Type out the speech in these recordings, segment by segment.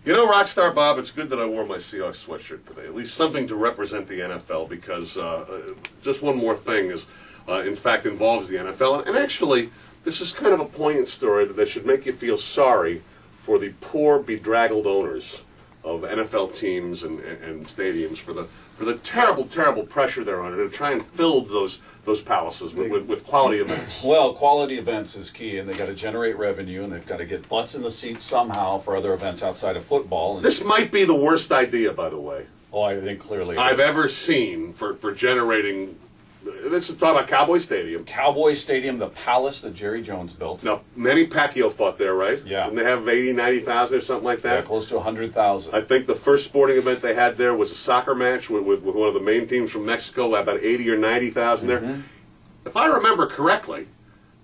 You know, Rockstar Bob, it's good that I wore my Seahawks sweatshirt today. At least something to represent the NFL, because just one more thing is, in fact, involves the NFL. And actually, this is kind of a poignant story that should make you feel sorry for the poor, bedraggled owners of NFL teams and stadiums for the terrible, terrible pressure they're under to try and fill those palaces with quality events. Well, quality events is key, and they got to generate revenue, and they've got to get butts in the seats somehow for other events outside of football. And this might be the worst idea, by the way. Oh, I think clearly I've ever seen for generating. This is talking about Cowboys Stadium. Cowboys Stadium, the palace that Jerry Jones built. Now, Manny Pacquiao fought there, right? Yeah. Didn't they have 80, 90,000 or something like that? Yeah, close to 100,000. I think the first sporting event they had there was a soccer match with one of the main teams from Mexico, about 80 or 90,000 there. If I remember correctly,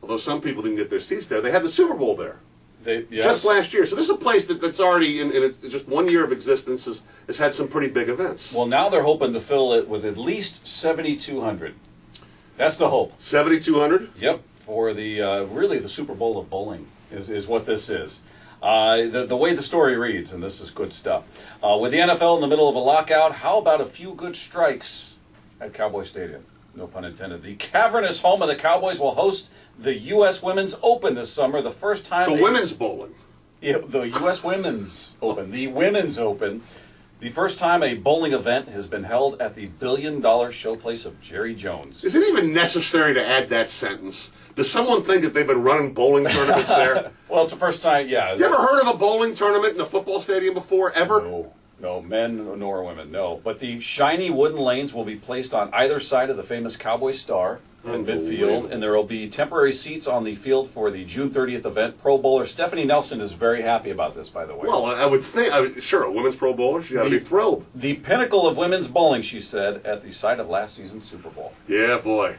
although some people didn't get their seats there, they had the Super Bowl there. Yes. Just last year. So this is a place that's already, in its just 1 year of existence, has had some pretty big events. Well, now they're hoping to fill it with at least 7,200. That's the hope. 7,200? Yep, for the really the Super Bowl of bowling is what this is. The way the story reads, and this is good stuff. With the NFL in the middle of a lockout, how about a few good strikes at Cowboys Stadium? No pun intended. The cavernous home of the Cowboys will host the U.S. Women's Open this summer, the first time. So women's bowling. Yeah, the U.S. Women's Open, the Women's Open. The first time a bowling event has been held at the billion-dollar showplace of Jerry Jones. Is it even necessary to add that sentence? Does someone think that they've been running bowling tournaments there? Well, it's the first time, yeah. You ever heard of a bowling tournament in a football stadium before, ever? No, men nor women, no. But the shiny wooden lanes will be placed on either side of the famous Cowboy Star in midfield, and there will be temporary seats on the field for the June 30th event. Pro bowler Stephanie Nelson is very happy about this, by the way. Well, I would think, sure, a women's pro bowler, she's got to be thrilled. The pinnacle of women's bowling, she said, at the site of last season's Super Bowl. Yeah, boy.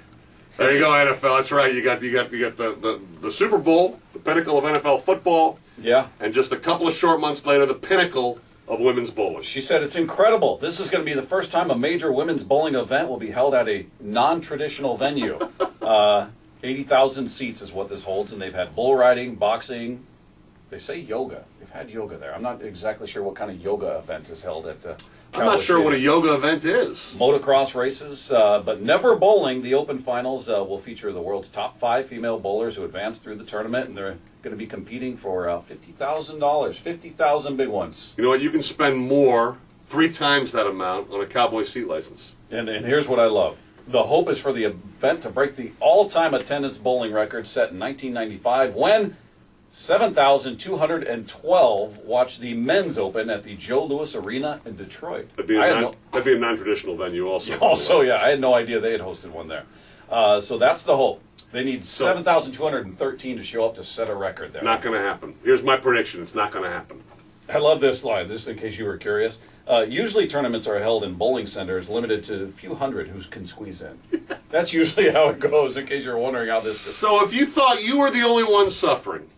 There you go, NFL. That's right. You got the Super Bowl, the pinnacle of NFL football. Yeah. And just a couple of short months later, the pinnacle of women's bowling. She said it's incredible. This is going to be the first time a major women's bowling event will be held at a non-traditional venue. 80,000 seats is what this holds, and they've had bull riding, boxing. They say yoga. They've had yoga there. I'm not exactly sure what kind of yoga event is held at the I'm not sure what a yoga event is. Motocross races, but never bowling. The Open Finals will feature the world's top 5 female bowlers who advance through the tournament, and they're going to be competing for $50,000. 50,000 big ones. You know what? You can spend more, 3 times that amount, on a Cowboy seat license. And here's what I love. The hope is for the event to break the all-time attendance bowling record set in 1995 when 7,212 watched the Men's Open at the Joe Louis Arena in Detroit. That'd be a non-traditional venue also. Also, yeah, I had no idea they had hosted one there. So that's the hope. They need 7,213 to show up to set a record there. Not going to happen. Here's my prediction. It's not going to happen. I love this line, just in case you were curious. Usually tournaments are held in bowling centers limited to a few hundred who can squeeze in. That's usually how it goes, in case you're wondering how this goes. So if you thought you were the only one suffering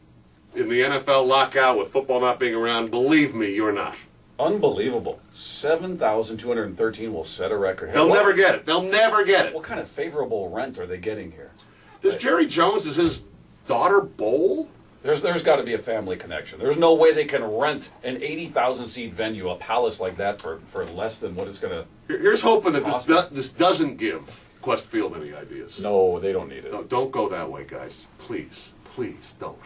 in the NFL lockout with football not being around, believe me, you're not. Unbelievable. 7,213 will set a record. They'll never get it. They'll never get it. What kind of favorable rent are they getting here? Does Jerry Jones, does his daughter bowl? There's got to be a family connection. There's no way they can rent an 80,000-seat venue, a palace like that, for less than what it's going to. Here's hoping that this doesn't give Quest Field any ideas. No, they don't need it. Don't go that way, guys. Please, please don't.